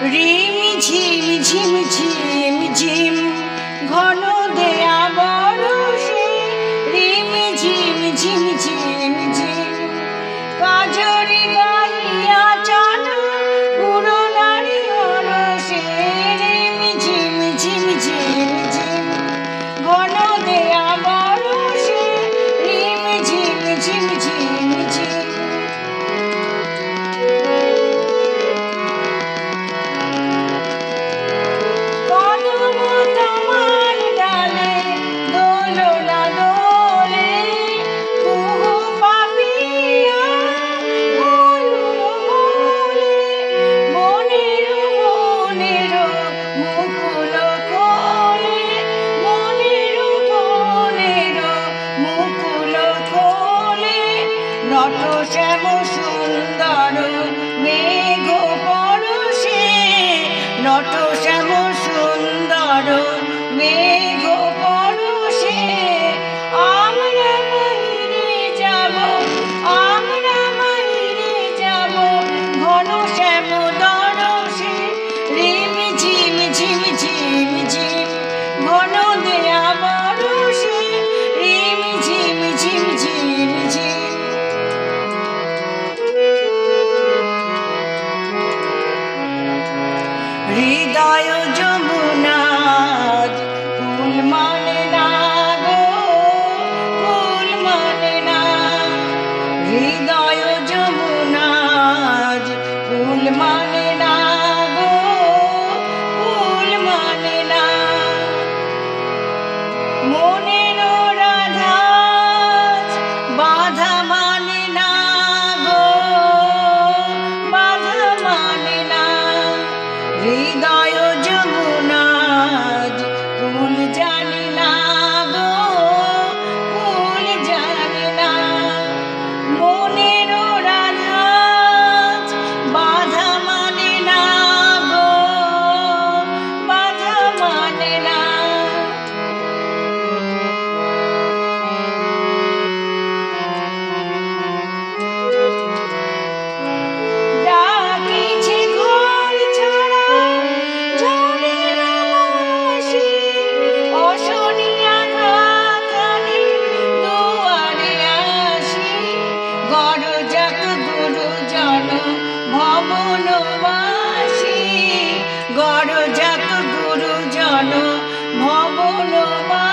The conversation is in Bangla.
রিম ঝিম ঝিম ঝিম ঝিম ঘন দেয়া বরষে, রিম ঝিম ঝিম ঝিম ঝিম কাজরি গাইয়া চলো পুরো নারী হরষে, রিম ঝিম ঝিম ঝিম ঝিম ঘন দেয়া বরষে, রিম ঝিম ঝিম ঝিম ঝিম। নট শ্যাম সুন্দর মেঘ পরশে, নট শ্যাম সুন্দর মেঘ পরশে, আমরা মাইরে যাব, আমরা মাইরে যাব ঘন শ্যাম দরশে, রিম ঝিম ঝিম ঝিম ঝিম ঘন দেয়া বরষে, রিম ঝিম ঝিম ঝিম ঝিম। হৃদয় যমুনা কুল মানে না গো, কুল মানে না, হৃদয় যমুনা কুল মানে না গো, কুল মানে না, মনের রাধা বাধা মানে না গো, বাধা মানে না, হৃদয় যমুনা কুল জানি না গো, কুল জানি না, মনের রাধা বাধা মানে না গো, বাধা মানে না। ভবনবাসী গড়জাত গুরুজন ভবনবাসী।